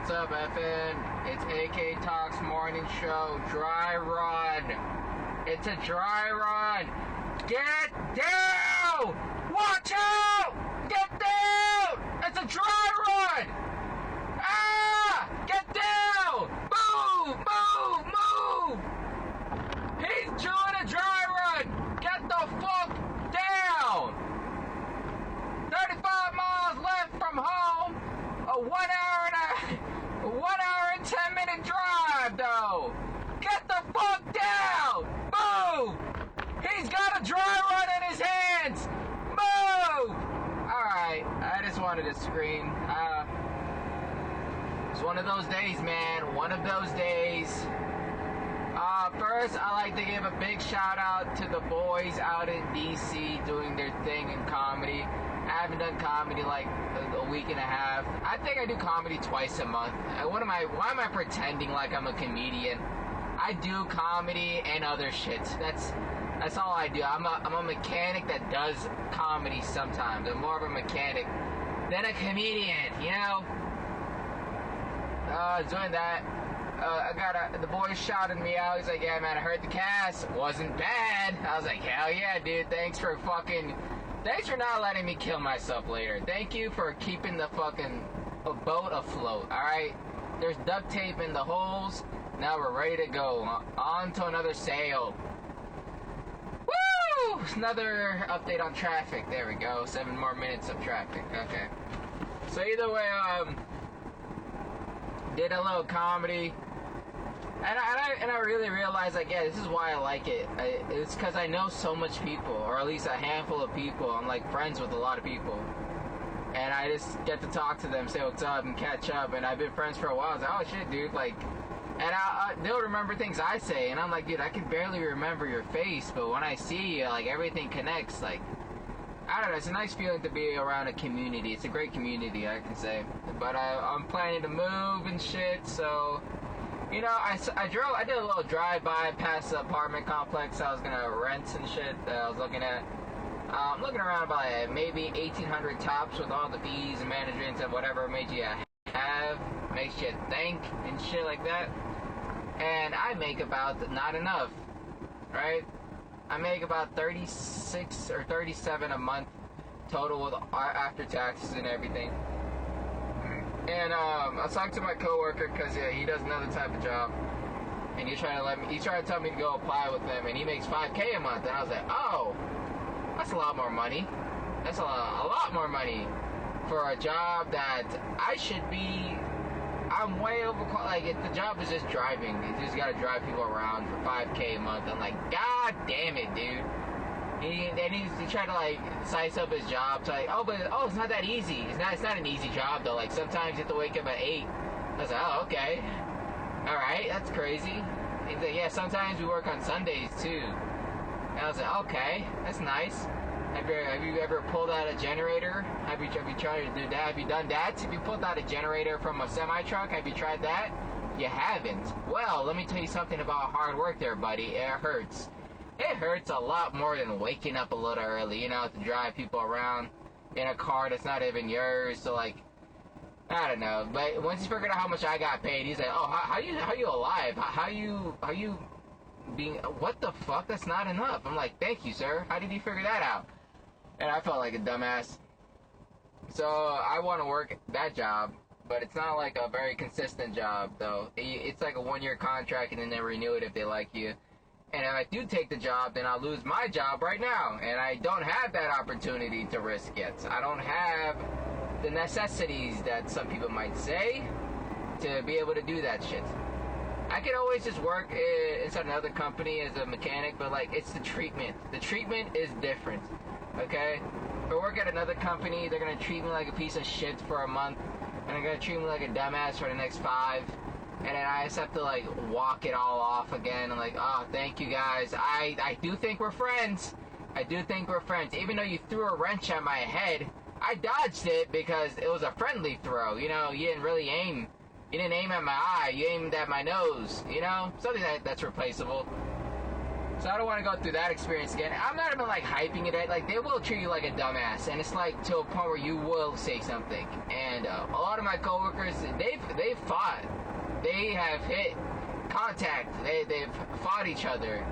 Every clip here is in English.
What's up, FN? It's AK Talks Morning Show. Dry run. It's a dry run. Get down! Watch out! Get down! It's a dry run! Ah! Get down! Move! Move! Move! He's doing a dry run! Get the fuck down! 35 miles left from home. A 1 hour and 10 minute drive, though. Get the fuck down! Move! He's got a dry run in his hands! Move! Alright, I just wanted to scream. It's one of those days, man. One of those days. First, I like to give a big shout out to the boys out in DC doing their thing in comedy. I haven't done comedy like a week and a half. I think I do comedy twice a month. Why am I pretending like I'm a comedian? I do comedy and other shit. That's all I do. I'm a mechanic that does comedy sometimes. I'm more of a mechanic than a comedian, you know? Doing that. The boy shouted me out. He's like, yeah, man, I heard the cast. Wasn't bad. I was like, hell yeah, dude. Thanks for not letting me kill myself later. Thank you for keeping the fucking boat afloat, alright? There's duct tape in the holes. Now we're ready to go. On to another sail. Woo! Another update on traffic. There we go. 7 more minutes of traffic. Okay. So either way, did a little comedy. And I really realized, like, yeah, this is why I like it. It's because I know so much people, or at least a handful of people. I'm, like, friends with a lot of people. And I just get to talk to them, say what's up, and catch up. And I've been friends for a while. I was like, oh, shit, dude, like... And they'll remember things I say. And I'm like, dude, I can barely remember your face. But when I see you, like, everything connects, like... I don't know, it's a nice feeling to be around a community. It's a great community, I can say. But I'm planning to move and shit, so... You know, I did a little drive-by past the apartment complex I was gonna rent and shit that I was looking at. I'm looking around about maybe 1,800 tops with all the fees and management and whatever makes you think and shit like that. And I make about not enough, right? I make about 36 or 37 a month total with after taxes and everything. And I was talking to my coworker because he does another type of job, and he's trying to tell me to go apply with him, and he makes $5,000 a month, and I was like, oh, that's a lot more money. That's a lot more money for a job that I should be. I'm way overqualified. Like, the job is just driving. You just gotta drive people around for $5,000 a month. I'm like, god damn it, dude. He tried to, like, size up his job. So, like, it's not that easy. It's not an easy job, though. Like, sometimes you have to wake up at 8. I was like, oh, okay. Alright, that's crazy. He's like, yeah, sometimes we work on Sundays, too. And I was like, okay, that's nice. Have you ever pulled out a generator? Have you tried to do that? Have you done that? Have you pulled out a generator from a semi-truck? Have you tried that? You haven't. Well, let me tell you something about hard work there, buddy. It hurts. It hurts a lot more than waking up a little early, you know, to drive people around in a car that's not even yours. So, like, I don't know. But once he figured out how much I got paid, he's like, oh, how you alive? How you being, what the fuck? That's not enough. I'm like, thank you, sir. How did you figure that out? And I felt like a dumbass. So, I want to work that job, but it's not like a very consistent job, though. It's like a 1-year contract, and then they renew it if they like you. And if I do take the job, then I'll lose my job right now. And I don't have that opportunity to risk it. I don't have the necessities that some people might say to be able to do that shit. I could always just work inside another company as a mechanic, but, like, it's the treatment. The treatment is different, okay? If I work at another company, they're going to treat me like a piece of shit for a month, and they're going to treat me like a dumbass for the next 5. And then I just have to, like, walk it all off again. I'm like, oh, thank you guys. I do think we're friends. I do think we're friends. Even though you threw a wrench at my head, I dodged it because it was a friendly throw. You know, you didn't really aim. You didn't aim at my eye. You aimed at my nose. You know, something that's replaceable. So I don't want to go through that experience again. I'm not even like hyping it. Like they will treat you like a dumbass, and it's like to a point where you will say something. And a lot of my coworkers, they've fought. They have hit contact. They've fought each other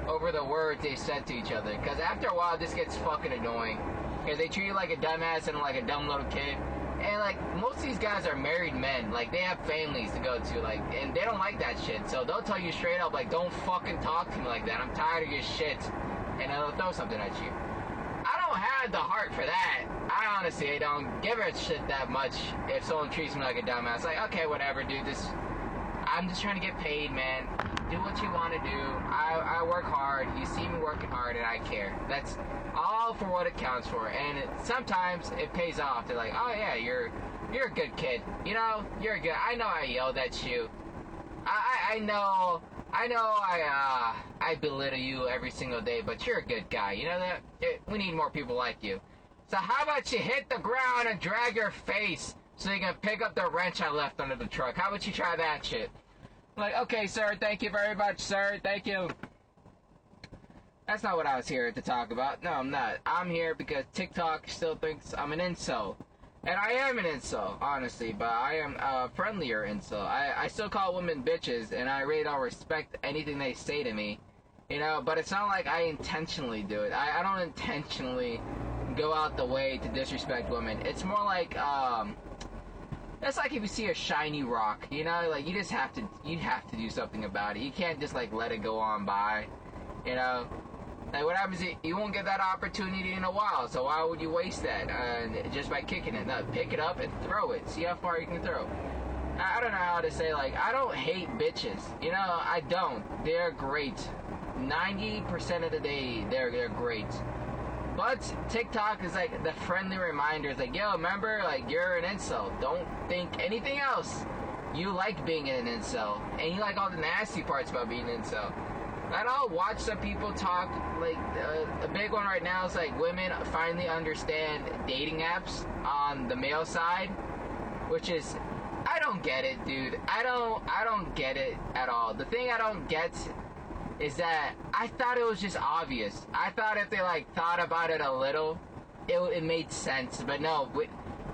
over the words they said to each other. Because after a while, this gets fucking annoying. Because they treat you like a dumbass and like a dumb little kid. And like most of these guys are married men, like they have families to go to, like, and they don't like that shit. So they'll tell you straight up, like, don't fucking talk to me like that. I'm tired of your shit, and they'll throw something at you. I don't have the heart for that. I honestly don't give a shit that much if someone treats me like a dumbass. Like, okay, whatever, dude. I'm just trying to get paid, man. Do what you want to do. I work hard. You see me working hard, and I care. That's all for what it counts for. And sometimes it pays off. They're like, oh yeah, you're a good kid. You know, you're good. I know I yelled at you. I know I belittle you every single day, but you're a good guy. You know that? We need more people like you. So how about you hit the ground and drag your face so you can pick up the wrench I left under the truck? How about you try that shit? Like, okay, sir, thank you very much, sir. Thank you. That's not what I was here to talk about. No, I'm not. I'm here because TikTok still thinks I'm an incel. And I am an incel, honestly, but I am a friendlier incel. I still call women bitches, and I really don't respect anything they say to me. You know, but it's not like I intentionally do it. I don't intentionally go out the way to disrespect women. It's more like, that's like if you see a shiny rock, you know, like you have to do something about it. You can't just like let it go on by, you know. Like what happens? You won't get that opportunity in a while, so why would you waste that just by kicking it? No, pick it up and throw it. See how far you can throw. I don't know how to say, like, I don't hate bitches. You know, I don't. They're great. 90% of the day, they're great. But TikTok is like the friendly reminder. It's like, yo, remember, like, you're an incel. Don't think anything else. You like being an incel. And you like all the nasty parts about being an incel. And I'll watch some people talk, like, a big one right now is, like, women finally understand dating apps on the male side. Which is, I don't get it, dude. I don't get it at all. The thing I don't get is that I thought it was just obvious. I thought if they like thought about it a little, it made sense. But no,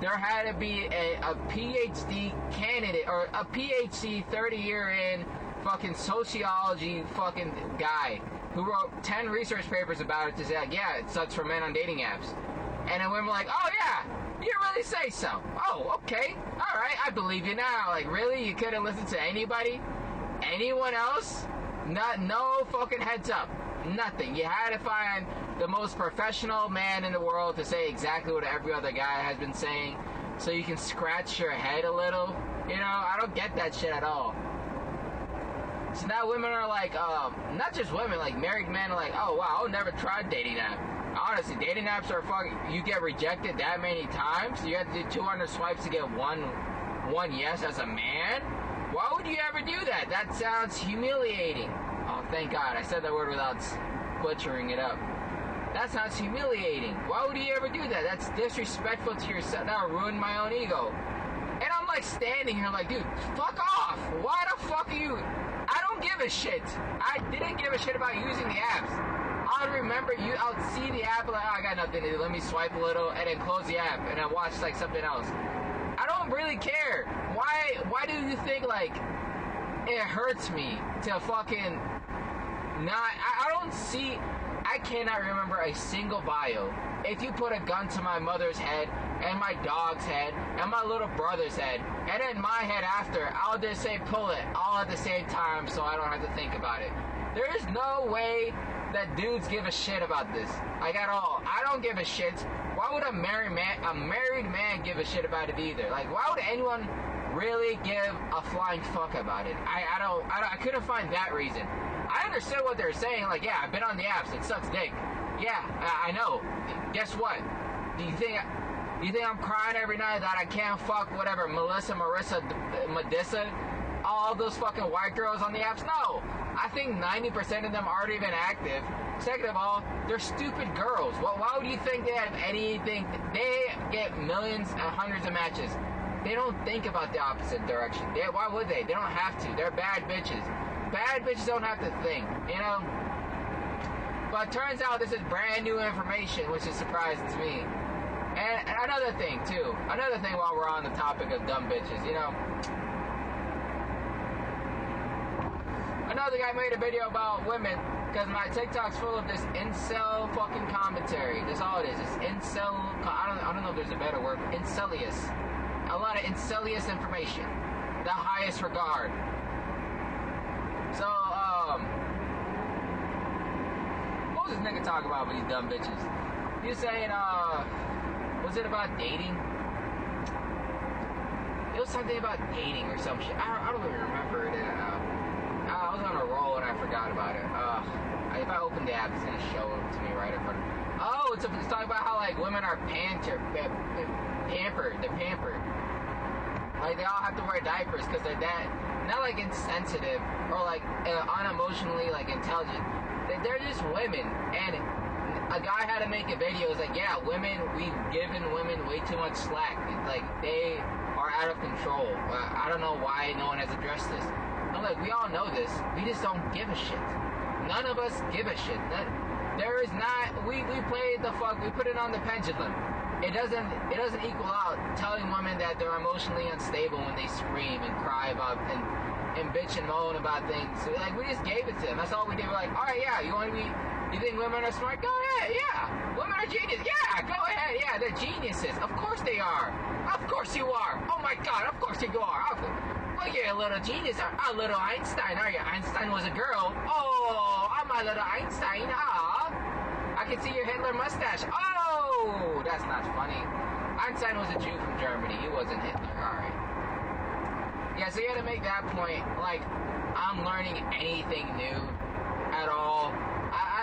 there had to be a PhD candidate or a PhD 30-year in fucking sociology fucking guy who wrote 10 research papers about it to say like, yeah, it sucks for men on dating apps. And then women were like, oh yeah, you really say so. Oh, okay, all right, I believe you now. Like, really, you couldn't listen to anybody, anyone else? No fucking heads up. Nothing. You had to find the most professional man in the world to say exactly what every other guy has been saying so you can scratch your head a little. You know, I don't get that shit at all. So now women are like, not just women, like married men are like, oh wow, I'll never try dating app. Honestly, dating apps are fucking, you get rejected that many times, you have to do 200 swipes to get one yes as a man? Why would you ever do that? That sounds humiliating. Oh, thank God. I said that word without butchering it up. That sounds humiliating. Why would you ever do that? That's disrespectful to yourself. That would ruin my own ego. And I'm like standing here like, dude, fuck off. Why the fuck are you... I don't give a shit. I didn't give a shit about using the apps. I'll remember you. I'll see the app like, oh, I got nothing to do. Let me swipe a little and then close the app and then watch like something else. I don't really care. Why do you think, like, it hurts me to fucking not... I don't see... I cannot remember a single bio. If you put a gun to my mother's head, and my dog's head, and my little brother's head, and then my head after, I'll just say pull it, all at the same time, so I don't have to think about it. There is no way that dudes give a shit about this. Like, at all. I don't give a shit. Why would a married man give a shit about it either? Like, why would anyone really give a flying fuck about it? I couldn't find that reason. I understood what they're saying, like, yeah, I've been on the apps, it sucks dick. Yeah, I know. Guess what? Do you think I'm crying every night that I can't fuck whatever, Melissa, Marissa, Medissa, all those fucking white girls on the apps? No. I think 90% of them aren't even active. Second of all, they're stupid girls. Well, why would you think they have anything? They get millions and hundreds of matches. They don't think about the opposite direction. Why would they? They don't have to. They're bad bitches. Bad bitches don't have to think, you know? But turns out this is brand new information, which is surprising to me. And another thing, too. Another thing while we're on the topic of dumb bitches, you know. Another guy made a video about women, because my TikTok's full of this incel fucking commentary. That's all it is. It's incel, I don't know if there's a better word. Incelious. A lot of incelious information. The highest regard. So, what was this nigga talking about with these dumb bitches? He was saying, was it about dating? It was something about dating or some shit. I don't even remember it. I was on a roll and I forgot about it. If I open the app, it's gonna show it to me right in front of me. Oh, it's talking about how like women are pampered. They're pampered. Like they all have to wear diapers because they're that not like insensitive or like unemotionally like intelligent. They're just women. And a guy had to make a video. It's like, yeah, women. We've given women way too much slack. It's like they are out of control. I don't know why no one has addressed this. I'm like, we all know this. We just don't give a shit. None of us give a shit. There is not. We play the fuck. We put it on the pendulum. It doesn't equal out telling women that they're emotionally unstable when they scream and cry about and bitch and moan about things. So, like we just gave it to them. That's all we did. We're like, all right, yeah. You think women are smart? Go ahead, yeah. Women are genius. Yeah, go ahead. Yeah, they're geniuses. Of course they are. Of course you are. Oh my God. Of course you are. Well, you're a little genius, a little Einstein, are you? Einstein was a girl. Oh, I'm a little Einstein. Ah, I can see your Hitler mustache. Oh, that's not funny. Einstein was a Jew from Germany. He wasn't Hitler. All right. Yeah, so you had to make that point. Like, I'm learning anything new at all.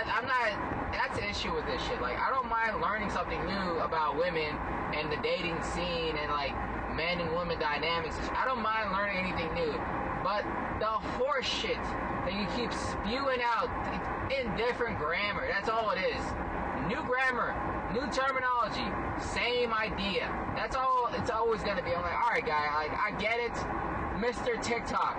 I'm not. That's the issue with this shit. Like, I don't mind learning something new about women and the dating scene and like men and women dynamics. I don't mind learning anything new, but the horse shit that you keep spewing out in different grammar, that's all it is. New grammar, new terminology, same idea. That's all it's always gonna be. I'm like, all right, guy, like I get it, Mr. TikTok,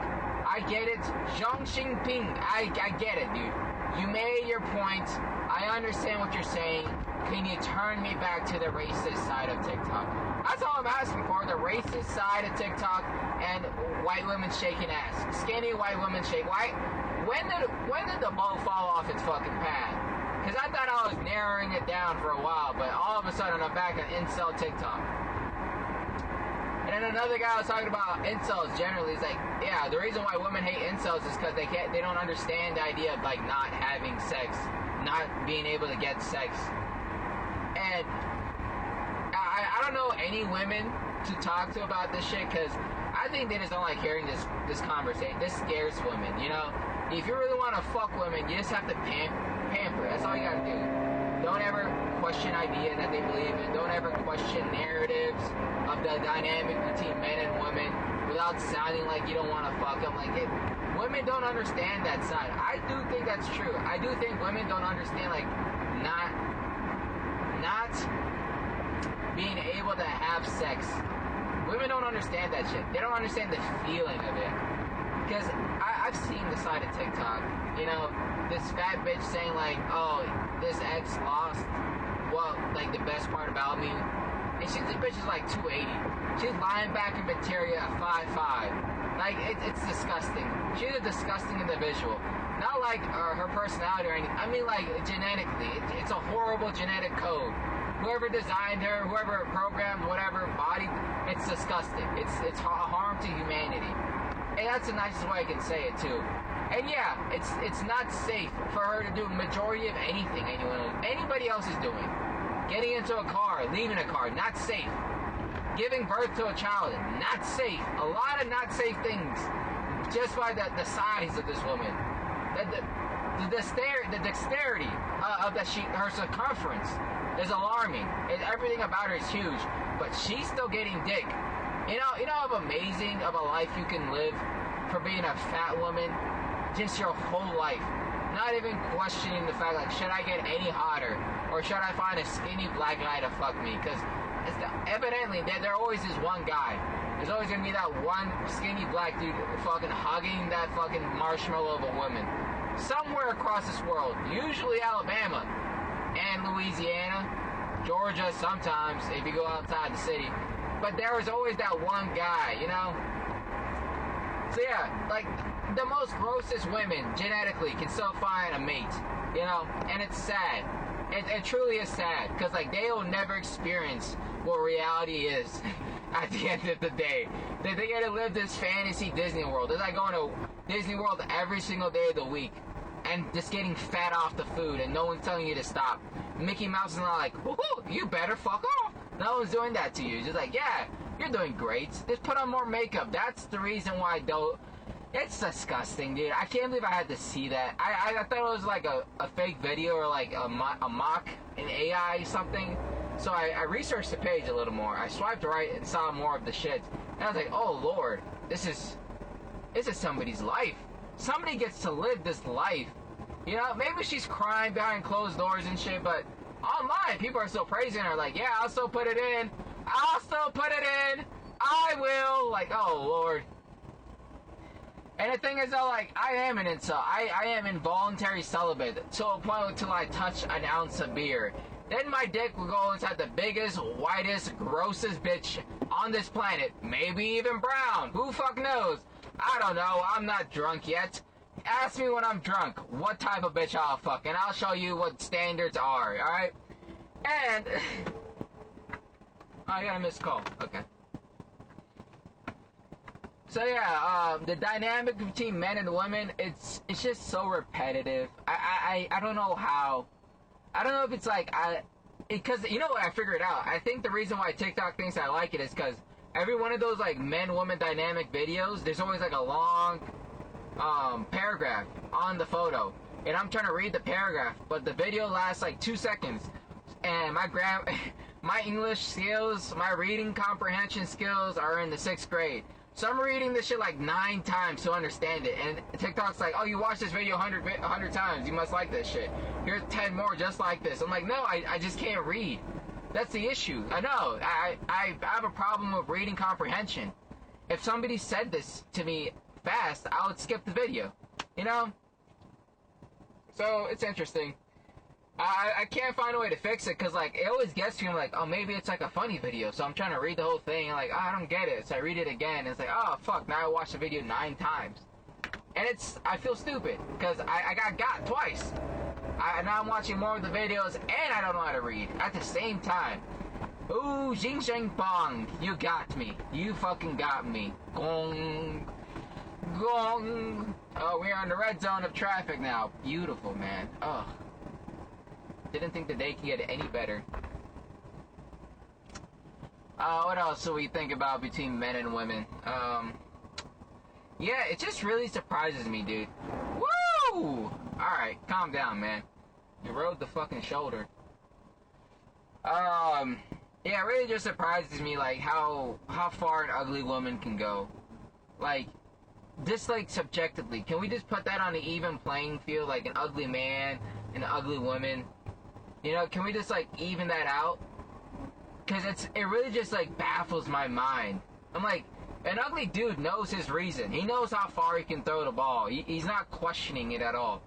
I get it, Zhang Xingping, I get it, dude. You made your point. I understand what you're saying. Can you turn me back to the racist side of TikTok? That's all I'm asking for, the racist side of TikTok and white women shaking ass. Skinny white women shake. Why? When did the ball fall off its fucking pad? Because I thought I was narrowing it down for a while, but all of a sudden I'm back on incel TikTok. And then another guy was talking about incels generally. He's like, yeah, the reason why women hate incels is because they don't understand the idea of like not having sex, not being able to get sex. And I don't know any women to talk to about this shit because I think they just don't like hearing this conversation. This scares women, you know? If you really want to fuck women, you just have to pamper. That's all you gotta do. Don't ever question ideas that they believe in. Don't ever question narratives of the dynamic between men and women without sounding like you don't want to fuck them. Like women don't understand that side. I do think that's true. I do think women don't understand like not being able to have sex. Women don't understand that shit. They don't understand the feeling of it. Because I've seen the side of TikTok. You know, this fat bitch saying like, oh, this ex lost like the best part about me. And this bitch is like 280. She's linebacker material at 5'5". Like it's disgusting. She's a disgusting individual. Not like her personality or anything. I mean like genetically. It's a horrible genetic code. Whoever designed her, whoever programmed whatever body, it's disgusting. It's harm to humanity. And that's the nicest way I can say it too. And yeah, it's not safe for her to do majority of anything anybody else is doing. Getting into a car, leaving a car, not safe. Giving birth to a child, not safe. A lot of not safe things just by the size of this woman. The dexterity of her circumference is alarming. Everything about her is huge, but she's still getting dick. You know how amazing of a life you can live for being a fat woman, just your whole life. Not even questioning the fact like, should I get any hotter, or should I find a skinny black guy to fuck me? Because evidently there always is one guy. There's always gonna be that one skinny black dude fucking hugging that fucking marshmallow of a woman. somewhere across this world, usually Alabama and Louisiana, Georgia sometimes if you go outside the city. But there was always that one guy, you know? So yeah, like, the most grossest women genetically can still find a mate, you know? And it's sad. It truly is sad, because, like, they will never experience what reality is at the end of the day. They get to live this fantasy Disney World. It's like going to Disney World every single day of the week and just getting fat off the food and no one's telling you to stop. Mickey Mouse is not like, woohoo, you better fuck off. No one's doing that to you. It's just like, yeah, you're doing great. Just put on more makeup. That's the reason why I don't. It's disgusting, dude. I can't believe I had to see that. I thought it was like a fake video or like a mock, an AI something. So I researched the page a little more. I swiped right and saw more of the shit. And I was like, oh lord, this is somebody's life. Somebody gets to live this life. You know, maybe she's crying behind closed doors and shit, but online people are still praising her. Like, yeah, I'll still put it in. I'll still put it in. I will. Like, oh lord. And the thing is though, like, I am an incel. I am involuntary celibate to a point until I touch an ounce of beer. Then my dick will go inside the biggest, whitest, grossest bitch on this planet. Maybe even brown. Who fuck knows? I don't know. I'm not drunk yet. Ask me when I'm drunk what type of bitch I'll fuck, and I'll show you what standards are, alright? And... I got a missed call. Okay. So yeah, the dynamic between men and women, it's just so repetitive. I don't know how. I don't know if it's like, because, you know what, I figured out. I think the reason why TikTok thinks I like it is because every one of those, like, men-woman dynamic videos, there's always, like, a long, paragraph on the photo. And I'm trying to read the paragraph, but the video lasts, like, 2 seconds. And my English skills, my reading comprehension skills are in the 6th grade. So I'm reading this shit like 9 times to understand it. And TikTok's like, oh, you watched this video 100 times. You must like this shit. Here's 10 more just like this. I'm like, no, I just can't read. That's the issue. I know. I have a problem with reading comprehension. If somebody said this to me fast, I would skip the video. You know? So, it's interesting. I can't find a way to fix it, because, like, it always gets to me, like, oh, maybe it's, like, a funny video, so I'm trying to read the whole thing, and, like, oh, I don't get it, so I read it again, and it's like, oh, fuck, now I watched the video 9 times. And I feel stupid, because I got twice. Now I'm watching more of the videos, and I don't know how to read, at the same time. Ooh, Jing Sheng Bong, you got me. You fucking got me. Gong. Gong. Oh, we are in the red zone of traffic now. Beautiful, man. Ugh. Didn't think the day could get any better. What else do we think about between men and women? Yeah, it just really surprises me, dude. Woo! Alright, calm down, man. You rode the fucking shoulder. Yeah, it really just surprises me, like, how far an ugly woman can go. Like, just, like, subjectively. Can we just put that on an even playing field? Like, an ugly man and an ugly woman? You know, can we just, like, even that out? Because it really just, like, baffles my mind. I'm like, an ugly dude knows his reason. He knows how far he can throw the ball. He's not questioning it at all.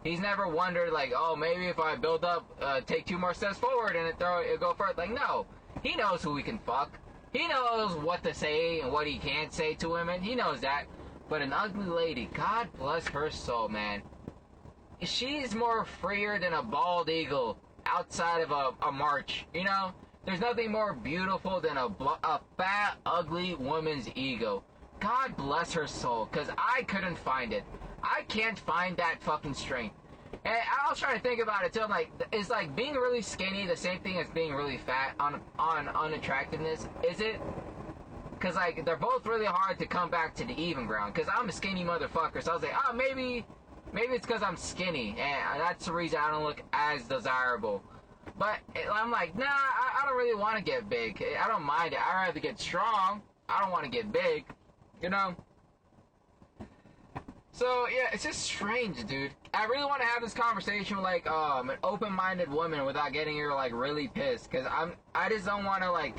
He's never wondered, like, oh, maybe if I build up, take 2 more steps forward and it'll go further. Like, no. He knows who he can fuck. He knows what to say and what he can't say to women. He knows that. But an ugly lady, God bless her soul, man. She's more freer than a bald eagle outside of a march, you know? There's nothing more beautiful than a fat, ugly woman's ego. God bless her soul, because I couldn't find it. I can't find that fucking strength. And I was trying to think about it, too. I'm like, is, like, being really skinny the same thing as being really fat on unattractiveness? Is it? Because, like, they're both really hard to come back to the even ground. Because I'm a skinny motherfucker, so I was like, oh, maybe it's because I'm skinny, and that's the reason I don't look as desirable. But I'm like, nah, I don't really want to get big. I don't mind it. I'd rather get strong. I don't want to get big, you know? So, yeah, it's just strange, dude. I really want to have this conversation with, like, an open-minded woman without getting her, like, really pissed. Because I just don't want to, like,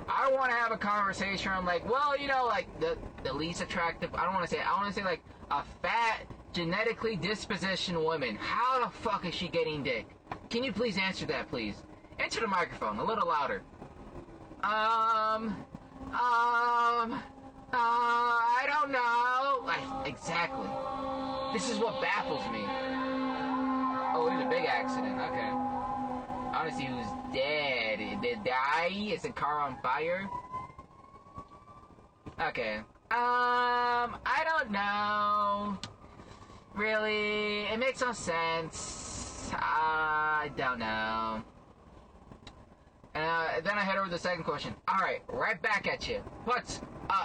I don't want to have a conversation where I'm like, well, you know, like, the least attractive, I want to say, like, a fat, genetically dispositioned woman. How the fuck is she getting dick? Can you please answer that, please? Answer the microphone a little louder. I don't know. Exactly. This is what baffles me. Oh, it was a big accident. Okay. Honestly, he was dead. Did they die? Is the car on fire? Okay. I don't know. Really? It makes no sense. I don't know. Then I head over to the second question. Alright, right back at you. What's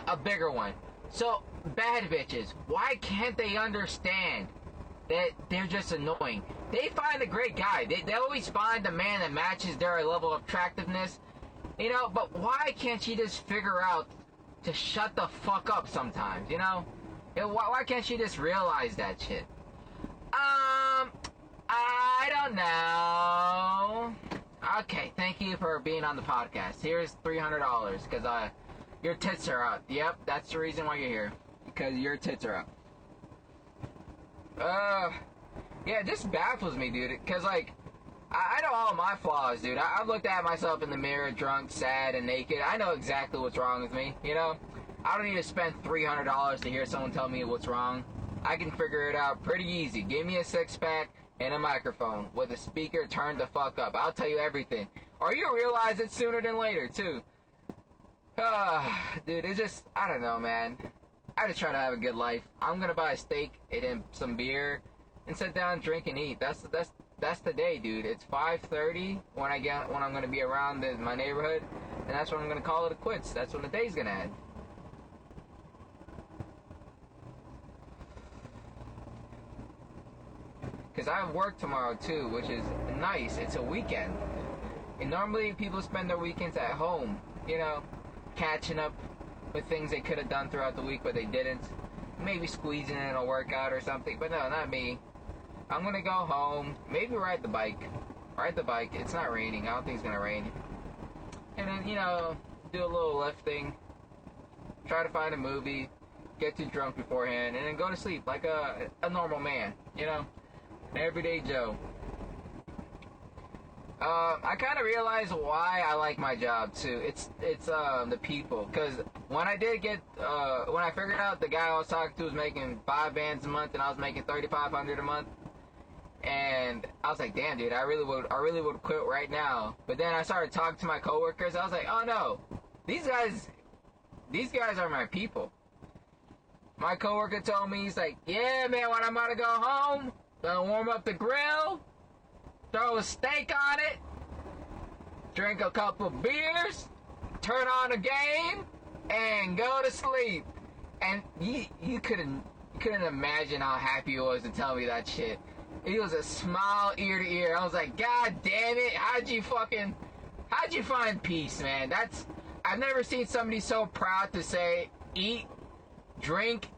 a bigger one? So, bad bitches, why can't they understand that they're just annoying? They find a great guy. They always find a man that matches their level of attractiveness. You know, but why can't she just figure out to shut the fuck up sometimes, you know? Why can't she just realize that shit? I don't know. Okay, thank you for being on the podcast. Here's $300, because your tits are out. Yep, that's the reason why you're here. Because your tits are out. Yeah, it just baffles me, dude. Because, like, I know all my flaws, dude. I've looked at myself in the mirror, drunk, sad, and naked. I know exactly what's wrong with me, you know? I don't need to spend $300 to hear someone tell me what's wrong. I can figure it out pretty easy. Give me a six-pack and a microphone with a speaker turned the fuck up. I'll tell you everything. Or you'll realize it sooner than later, too. Dude, it's just, I don't know, man. I just try to have a good life. I'm gonna buy a steak and then some beer and sit down, drink, and eat. That's the day, dude. It's 5:30 when I'm gonna be around my neighborhood, and that's when I'm gonna call it a quits. That's when the day's gonna end. Because I have work tomorrow too, which is nice. It's a weekend. And normally people spend their weekends at home, you know, catching up with things they could have done throughout the week, but they didn't. Maybe squeezing in a workout or something, but no, not me. I'm gonna go home, maybe ride the bike. It's not raining. I don't think it's gonna rain. And then, you know, do a little lifting. Try to find a movie. Get too drunk beforehand, and then go to sleep like a normal man, you know? Everyday Joe. I kind of realized why I like my job too. It's the people. Cause when I figured out the guy I was talking to was making 5 bands a month and I was making $3,500 a month, and I was like, damn, dude, I really would quit right now. But then I started talking to my coworkers. I was like, oh no, these guys are my people. My coworker told me, he's like, yeah, man, when I'm about to go home, gonna warm up the grill, throw a steak on it, drink a couple beers, turn on a game, and go to sleep. And you couldn't imagine how happy he was to tell me that shit. It was a smile ear to ear. I was like, God damn it, how'd you find peace, man? I've never seen somebody so proud to say, eat, drink,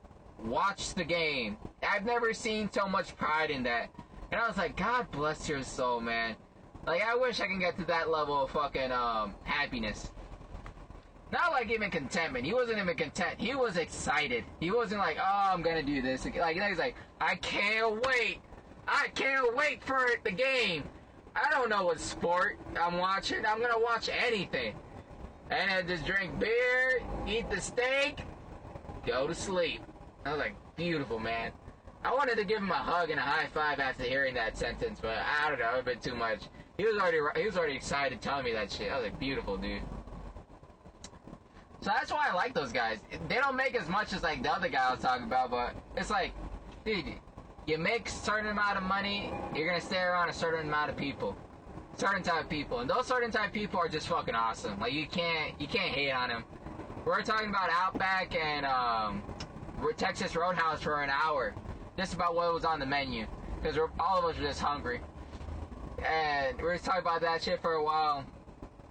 watch the game. I've never seen so much pride in that. And I was like, God bless your soul, man. Like, I wish I can get to that level of fucking happiness. Not like even contentment. He wasn't even content. He was excited. He wasn't like, oh, I'm gonna do this. Like, he's like, I can't wait. I can't wait for the game. I don't know what sport I'm watching. I'm gonna watch anything. And then just drink beer, eat the steak, go to sleep. I was like, beautiful, man. I wanted to give him a hug and a high five after hearing that sentence, but I don't know, it would have been too much. He was already excited telling me that shit. I was like, beautiful, dude. So that's why I like those guys. They don't make as much as like the other guy I was talking about, but it's like, dude, you make a certain amount of money, you're gonna stay around a certain amount of people. Certain type of people. And those certain type of people are just fucking awesome. Like, you can't hate on them. We're talking about Outback and Texas Roadhouse for an hour. Just about what was on the menu. Because all of us were just hungry. And we were talking about that shit for a while.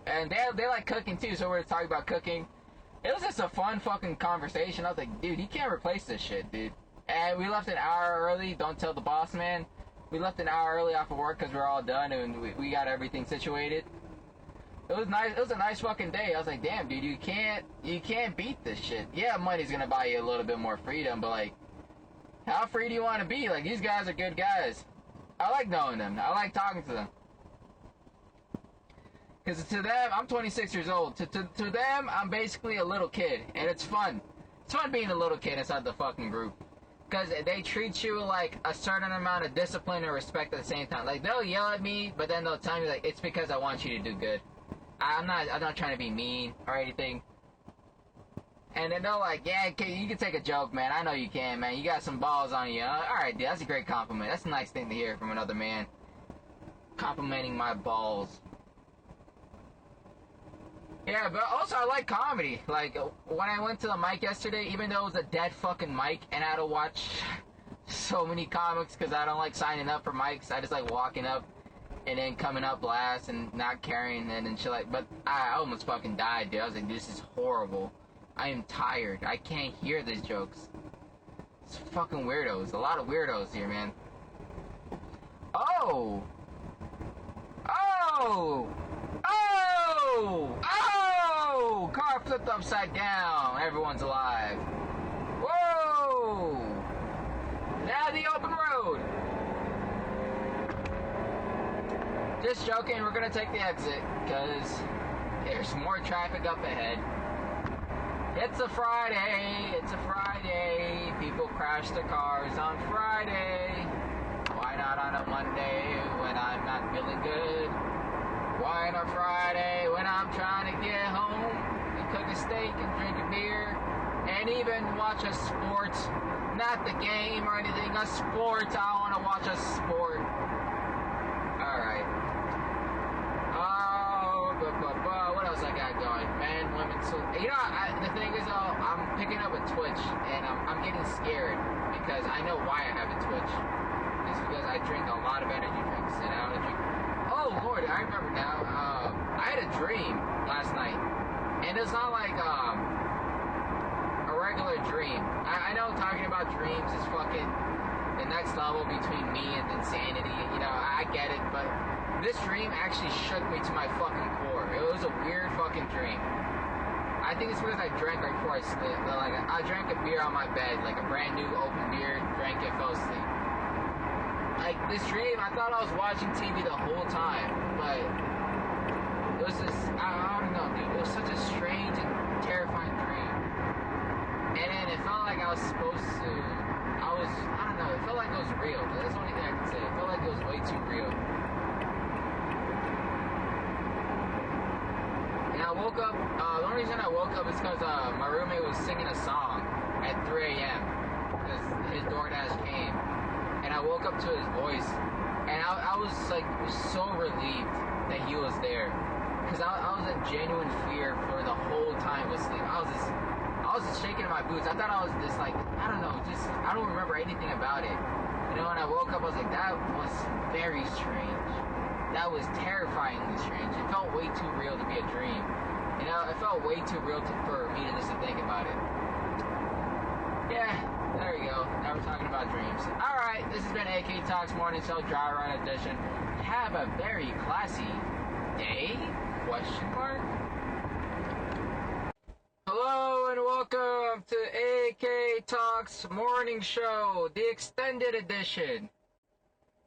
And they like cooking too, so we were talking about cooking. It was just a fun fucking conversation. I was like, dude, you can't replace this shit, dude. And we left an hour early. Don't tell the boss, man. We left an hour early off of work because we're all done and we got everything situated. It was nice. It was a nice fucking day. I was like, damn, dude, you can't beat this shit. Yeah, money's gonna buy you a little bit more freedom, but like, How free do you want to be? Like, these guys are good guys. I like knowing them. I like talking to them. Because to them, I'm 26 years old. To them, I'm basically a little kid. And it's fun. It's fun being a little kid inside the fucking group. Because they treat you like a certain amount of discipline and respect at the same time. Like, they'll yell at me, but then they'll tell me, like, it's because I want you to do good. I'm not trying to be mean or anything. And then they're like, yeah, you can take a joke, man. I know you can, man. You got some balls on you. Alright, dude, that's a great compliment. That's a nice thing to hear from another man. Complimenting my balls. Yeah, but also I like comedy. Like, when I went to the mic yesterday, even though it was a dead fucking mic, and I had to watch so many comics because I don't like signing up for mics. I just like walking up and then coming up last and not caring and shit like. But I almost fucking died, dude. I was like, this is horrible. I am tired. I can't hear these jokes. It's fucking weirdos. A lot of weirdos here, man. Oh! Oh! Oh! Oh! Car flipped upside down. Everyone's alive. Whoa! Now the open road. Just joking. We're gonna take the exit because there's more traffic up ahead. It's a Friday. It's a Friday. People crash their cars on Friday. Why not on a Monday when I'm not feeling good? Why on a Friday when I'm trying to get home and cook a steak and drink a beer and even watch a sport? Not the game or anything, a sport. I want to watch a sport. Alright. What else I got going? Men, women, so... You know, the thing is, I'm picking up a twitch and I'm getting scared because I know why I have a twitch. It's because I drink a lot of energy drinks and I want to drink... Oh, Lord, I remember now. I had a dream last night. And it's not like a regular dream. I know talking about dreams is fucking the next level between me and insanity. You know, I get it, but this dream actually shook me to my fucking core. It was a weird fucking dream. I think it's because I drank right before I slept. Like, I drank a beer on my bed, like a brand new open beer, drank it, fell asleep. Like, this dream, I thought I was watching TV the whole time, but it was just, I don't know, dude, it was such a strange and terrifying dream. And then it felt like I was supposed to, I don't know, it felt like it was real, but that's the only thing I can say. It felt like it was way too real. And I woke up, the only reason I woke up is because my roommate was singing a song at 3 a.m. because his DoorDash came. And I woke up to his voice, and I was like so relieved that he was there, because I was in genuine fear for the whole time listening. I was just shaking in my boots. I thought I was just like, I don't know, just I don't remember anything about it. You know, when I woke up, I was like, that was very strange. That was terrifyingly strange. It felt way too real to be a dream. You know, it felt way too real for me to just think about it. Yeah. There we go. Now we're talking about dreams. Alright, this has been AK Talks Morning Show Dry Run Edition. Have a very classy day? Question mark? Hello and welcome to AK Talks Morning Show, the extended edition.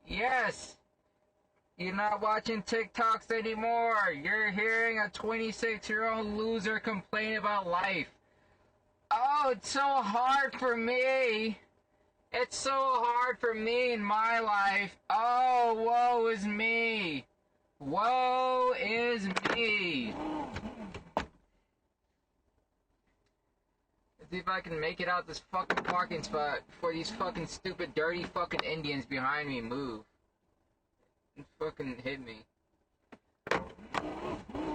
Yes, you're not watching TikToks anymore. You're hearing a 26-year-old loser complain about life. Oh, it's so hard for me. It's so hard for me in my life. Oh, woe is me. Woe is me. Let's see if I can make it out this fucking parking spot before these fucking stupid, dirty fucking Indians behind me move and fucking hit me.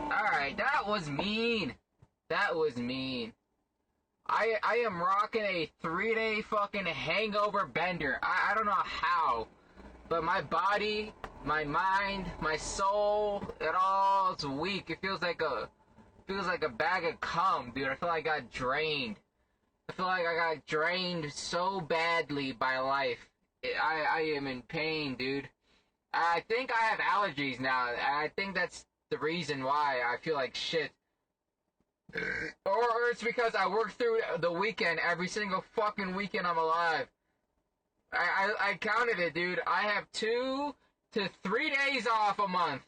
Alright, that was mean. That was mean. I am rocking a 3-day fucking hangover bender. I don't know how, but my body, my mind, my soul, it's weak. It feels like a bag of cum, dude. I feel like I got drained. I feel like I got drained so badly by life. I am in pain, dude. I think I have allergies now. I think that's the reason why I feel like shit. Or it's because I work through the weekend every single fucking weekend I'm alive. I counted it, dude. I have 2 to 3 days off a month.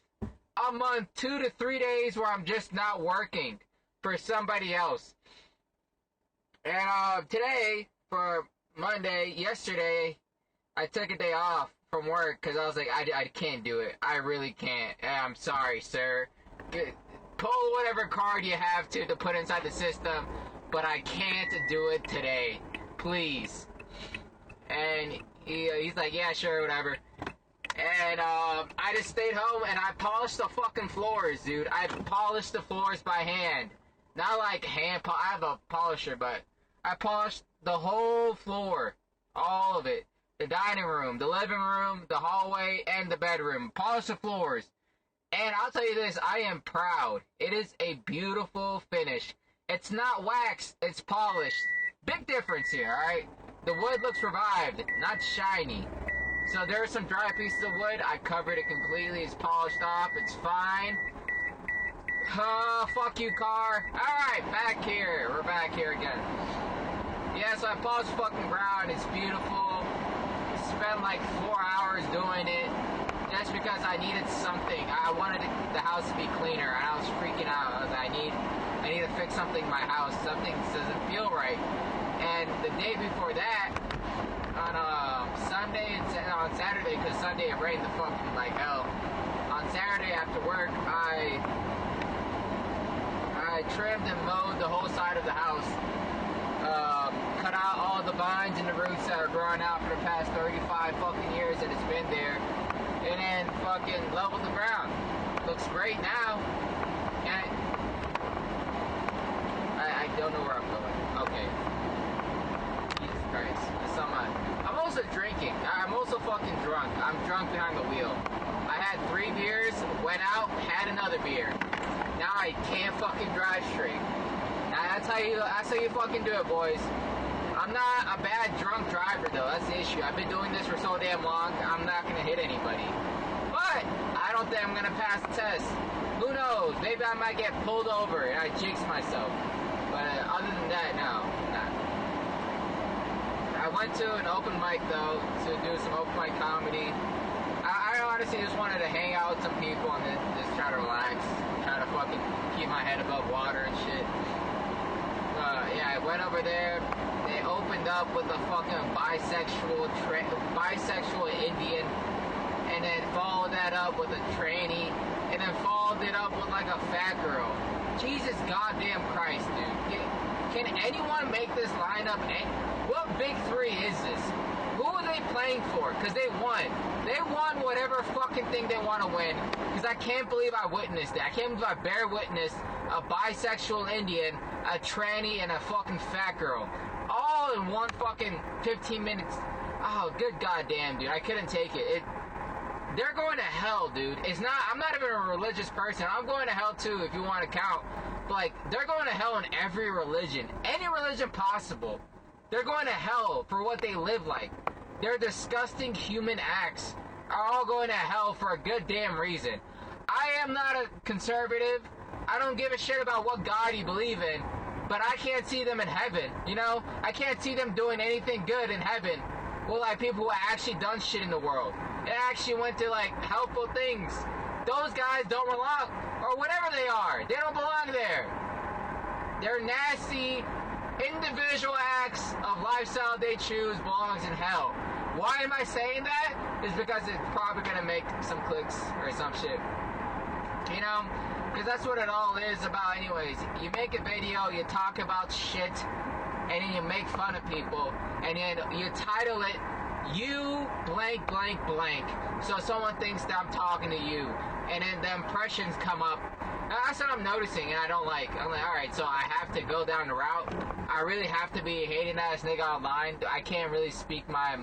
A month, 2 to 3 days where I'm just not working for somebody else. And today, for Monday, yesterday, I took a day off from work because I was like, I can't do it. I really can't. I'm sorry, sir. Pull whatever card you have to put inside the system, but I can't do it today. Please. And he's like, yeah, sure, whatever. And I just stayed home and I polished the fucking floors, dude. I polished the floors by hand. Not like I have a polisher, but I polished the whole floor. All of it. The dining room, the living room, the hallway, and the bedroom. Polished the floors. And I'll tell you this, I am proud. It is a beautiful finish. It's not waxed, it's polished. Big difference here, alright? The wood looks revived, not shiny. So there are some dry pieces of wood. I covered it completely. It's polished off. It's fine. Fuck you, car. Alright, back here. We're back here again. Yeah, so I polished fucking ground. It's beautiful. Spent like 4 hours doing it. Just because I needed something. I wanted the house to be cleaner. And I was freaking out. I was like, I need to fix something in my house. Something doesn't feel right. And the day before that, on Sunday and on Saturday, because Sunday it rained the fucking like hell. On Saturday after work, I trimmed and mowed the whole side of the house. Cut out all the vines and the roots that are growing out for the past 35 fucking years that it's been there. And then fucking leveled the ground. Looks great now. And I don't know where I'm going. Okay. Jesus Christ. I'm also drinking. I'm also fucking drunk. I'm drunk behind the wheel. I had 3 beers, went out, had another beer. Now I can't fucking drive straight. That's how you fucking do it, boys. I'm not a bad drunk driver, though. That's the issue. I've been doing this for so damn long, I'm not gonna hit anybody. But I don't think I'm gonna pass the test. Who knows? Maybe I might get pulled over and I jinx myself. But other than that, no. Nah. I went to an open mic, though, to do some open mic comedy. I honestly just wanted to hang out with some people and just try to relax. Try to fucking keep my head above water and shit. Yeah, I went over there. They opened up with a fucking bisexual Indian, and then followed that up with a tranny, and then followed it up with like a fat girl. Jesus goddamn Christ, dude. Can anyone make this lineup? What big three is this? Who are they playing for? Because they won. They won whatever fucking thing they want to win. Because I can't believe I witnessed it. I can't believe I bear witness a bisexual Indian, a tranny, and a fucking fat girl. All in one fucking 15 minutes. Oh, good goddamn, dude. I couldn't take it. They're going to hell, dude. I'm not even a religious person. I'm going to hell too, if you want to count. But, like, they're going to hell in every religion. Any religion possible. They're going to hell for what they live like. Their disgusting human acts are all going to hell for a good damn reason. I am not a conservative. I don't give a shit about what God you believe in. But I can't see them in heaven, you know? I can't see them doing anything good in heaven. Well, like people who actually done shit in the world. It actually went to, like, helpful things. Those guys don't belong, or whatever they are. They don't belong there. Their nasty, individual acts of lifestyle they choose belongs in hell. Why am I saying that? It's because it's probably going to make some clicks or some shit. You know? Because that's what it all is about anyways. You make a video, you talk about shit, and then you make fun of people, and then you title it, You blank blank blank. So someone thinks that I'm talking to you, and then the impressions come up. And that's what I'm noticing, and I don't like. I'm like, alright, so I have to go down the route. I really have to be a hating ass nigga online. I can't really speak my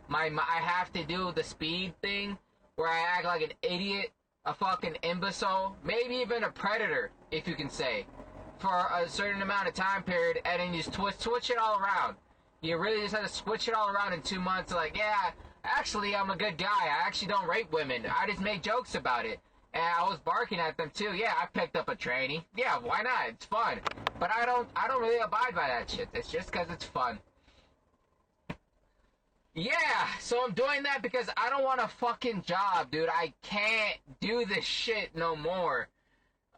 I have to do the speed thing, where I act like an idiot, a fucking imbecile, maybe even a predator, if you can say, for a certain amount of time period, and then you just switch it all around. You really just have to switch it all around in 2 months, like, yeah, actually, I'm a good guy. I actually don't rape women. I just make jokes about it. And I was barking at them, too. Yeah, I picked up a tranny. Yeah, why not? It's fun. But I don't really abide by that shit. It's just because it's fun. Yeah, so I'm doing that because I don't want a fucking job, dude. I can't do this shit no more.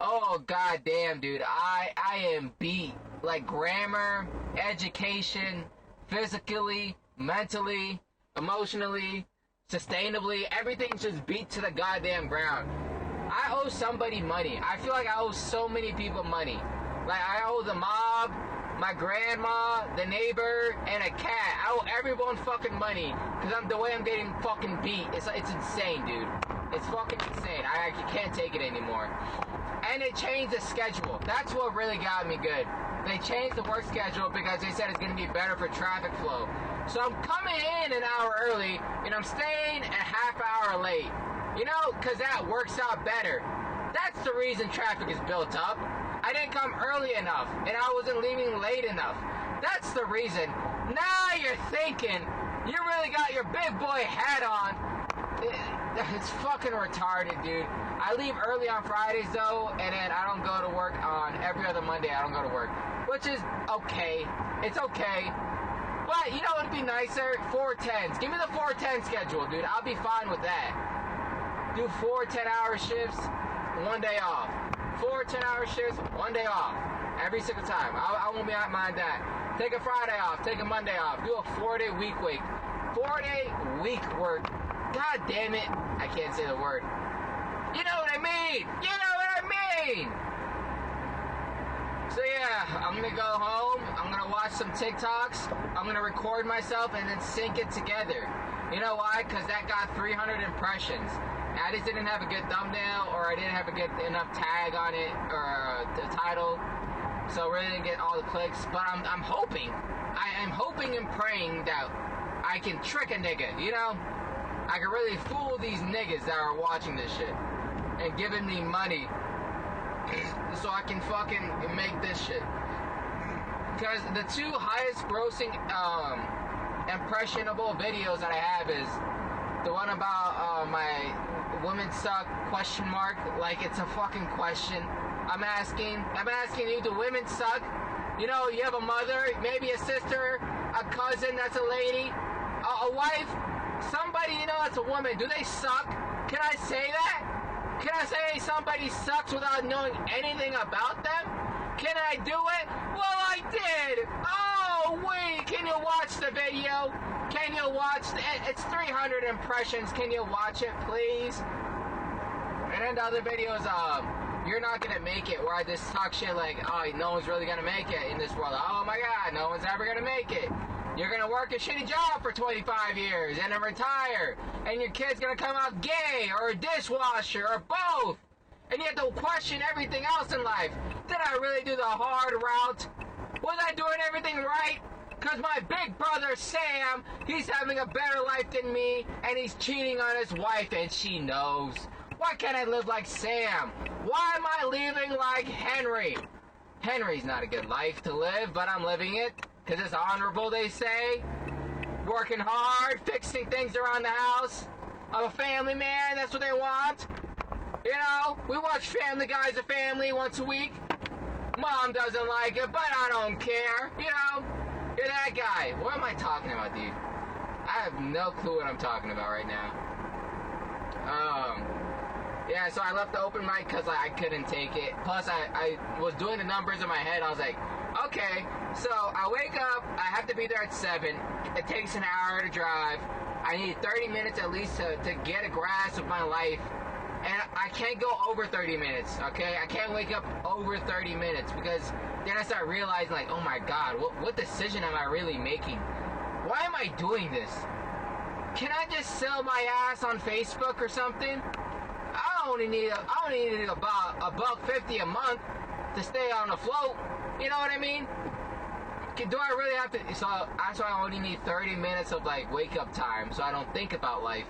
Oh, goddamn, dude. I am beat. Like, grammar, education, physically, mentally, emotionally, sustainably, everything's just beat to the goddamn ground. I owe somebody money. I feel like I owe so many people money. Like, I owe the mob, my grandma, the neighbor, and a cat. I owe everyone fucking money because the way I'm getting fucking beat. It's insane, dude. It's fucking insane. I can't take it anymore. And they changed the schedule. That's what really got me good. They changed the work schedule because they said it's going to be better for traffic flow. So I'm coming in an hour early, and I'm staying a half hour late. You know, because that works out better. That's the reason traffic is built up. I didn't come early enough, and I wasn't leaving late enough. That's the reason. Now you're thinking. You really got your big boy hat on. It's fucking retarded, dude. I leave early on Fridays, though, and then I don't go to work on every other Monday. I don't go to work, which is okay. It's okay. But, you know what would be nicer? 410s. Give me the 410 schedule, dude. I'll be fine with that. Do 4 10-hour shifts, 1 day off. 4 10-hour shifts, 1 day off. Every single time. I won't mind that. Take a Friday off. Take a Monday off. Do a 4-day week. 4-day week work. God damn it. I can't say the word. You know what I mean. You know what I mean. So yeah, I'm going to go home. I'm going to watch some TikToks. I'm going to record myself and then sync it together. You know why? Because that got 300 impressions. I just didn't have a good thumbnail, or I didn't have a good enough tag on it, or the title, so I really didn't get all the clicks. But I'm hoping, I am hoping and praying that I can trick a nigga, you know? I can really fool these niggas that are watching this shit and giving me money so I can fucking make this shit. Because the two highest grossing impressionable videos that I have is the one about my women suck ? Like it's a fucking question. I'm asking you, do women suck? You know, you have a mother, maybe a sister, a cousin that's a lady, a wife, somebody you know that's a woman. Do they suck? Can I say that? Can I say somebody sucks without knowing anything about them? Can I do it? Well, I did. Oh, wait. Can you watch the video? Can you watch it's 300 impressions. Can you watch it, please? And then the other videos, you're not gonna make it, where I just talk shit like, oh, no one's really gonna make it in this world. Oh my god, no one's ever gonna make it. You're gonna work a shitty job for 25 years and then retire, and your kid's gonna come out gay, or a dishwasher, or both. And you have to question everything else in life. Did I really do the hard route? Was I doing everything right? Because my big brother Sam, he's having a better life than me, and he's cheating on his wife, and she knows. Why can't I live like Sam? Why am I living like Henry? Henry's not a good life to live, but I'm living it because it's honorable, they say. Working hard, fixing things around the house. I'm a family man, that's what they want. You know, we watch Family Guy as a family once a week. Mom doesn't like it, but I don't care. You know, you're that guy. What am I talking about, dude? I have no clue what I'm talking about right now. Yeah, so I left the open mic because I couldn't take it. Plus, I was doing the numbers in my head. I was like, okay, so I wake up. I have to be there at 7. It takes an hour to drive. I need 30 minutes at least to get a grasp of my life. And I can't go over 30 minutes, okay? I can't wake up over 30 minutes because then I start realizing, like, oh my god, what decision am I really making? Why am I doing this? Can I just sell my ass on Facebook or something? I only need about $1.50 a month to stay on afloat. You know what I mean? Do I really have to? So that's why I only need 30 minutes of like wake up time, so I don't think about life.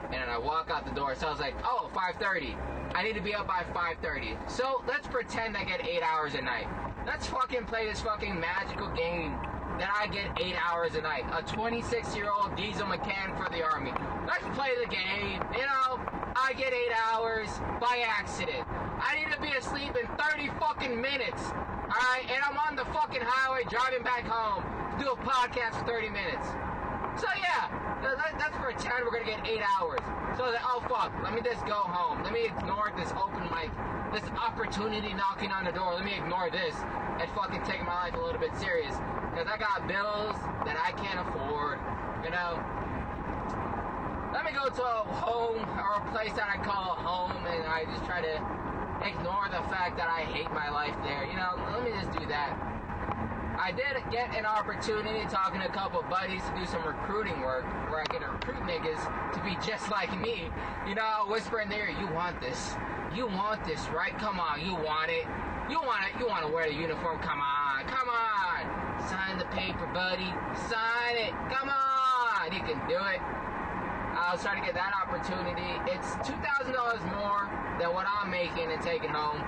And then I walk out the door. So I was like, oh, 5:30. I need to be up by 5:30. So let's pretend I get 8 hours a night. Let's fucking play this fucking magical game that I get 8 hours a night. A 26-year-old diesel mechanic for the army. Let's play the game. You know, I get 8 hours by accident. I need to be asleep in 30 fucking minutes. Alright? And I'm on the fucking highway driving back home to do a podcast for 30 minutes. So yeah, let's pretend we're gonna get 8 hours. So that, oh fuck, let me just go home. Let me ignore this open mic, this opportunity knocking on the door. Let me ignore this and fucking take my life a little bit serious. Because I got bills that I can't afford, you know. Let me go to a home or a place that I call home and I just try to ignore the fact that I hate my life there. You know, let me just do that. I did get an opportunity talking to a couple of buddies to do some recruiting work where I get to recruit niggas to be just like me. You know, whisper in their ear, you want this. You want this, right? Come on, you want it. You want it. You want to wear the uniform. Come on. Come on. Sign the paper, buddy. Sign it. Come on. You can do it. I was trying to get that opportunity. It's $2,000 more than what I'm making and taking home.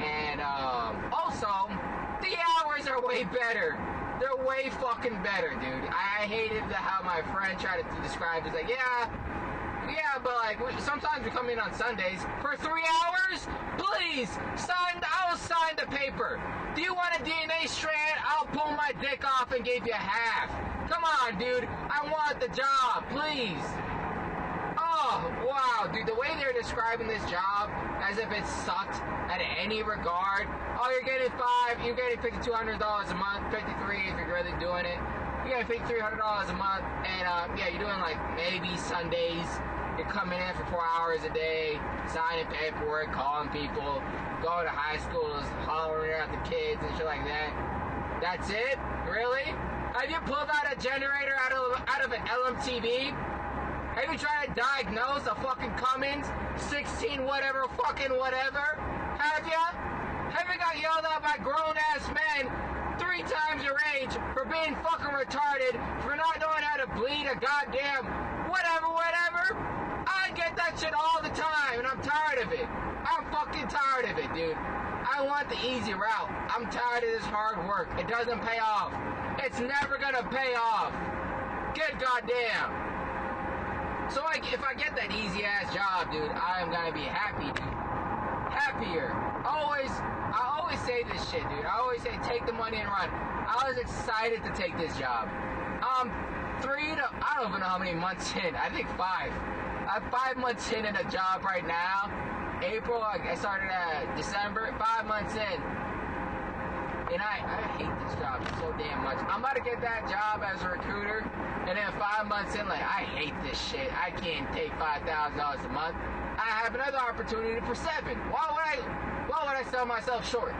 And also, the hours are way better. They're way fucking better, dude. I hated how my friend tried to describe it. He's like, yeah, but like sometimes we come in on Sundays for 3 hours. Please I'll sign the paper. Do you want a DNA strand? I'll pull my dick off and give you half. Come on, dude. I want the job, please. Oh, wow, dude, the way they're describing this job as if it sucked at any regard. Oh, you're getting $5,200 a month, 53 if you're really doing it. You're getting $300 a month, and yeah, you're doing like maybe Sundays. You're coming in for 4 hours a day, signing paperwork, calling people, going to high schools, hollering at the kids and shit like that. That's it? Really? Have you pulled out a generator out of an LMTV? Have you tried to diagnose a fucking Cummins 16 whatever fucking whatever? Have you? Have you got yelled at by grown-ass men 3 times your age for being fucking retarded, for not knowing how to bleed a goddamn whatever? I get that shit all the time, and I'm tired of it. I'm fucking tired of it, dude. I want the easy route. I'm tired of this hard work. It doesn't pay off. It's never gonna pay off. Good goddamn. So if I get that easy ass job, dude, I am gonna be happy, dude. Happier. I always say this shit, dude. I always say take the money and run. I was excited to take this job. I don't even know how many months in. I think 5. I'm 5 months in a job right now. April, I started at December, 5 months in. And I hate this job so damn much. I'm about to get that job as a recruiter, and then 5 months in, like, I hate this shit. I can't take $5,000 a month. I have another opportunity for 7. Why would I sell myself short?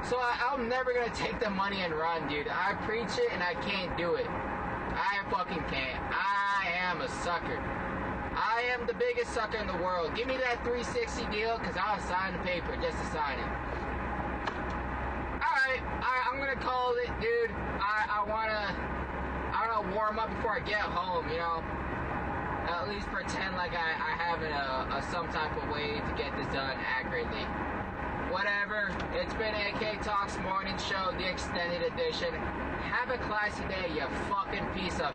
So I'm never gonna take the money and run, dude. I preach it and I can't do it. I fucking can't. I am a sucker. I am the biggest sucker in the world. Give me that 360 deal, because I'll sign the paper just to sign it. Alright, I'm gonna call it, dude. I wanna warm up before I get home, you know? At least pretend like I have some type of way to get this done accurately. Whatever. It's been AK Talks Morning Show, the extended edition. Have a classy day, you fucking piece of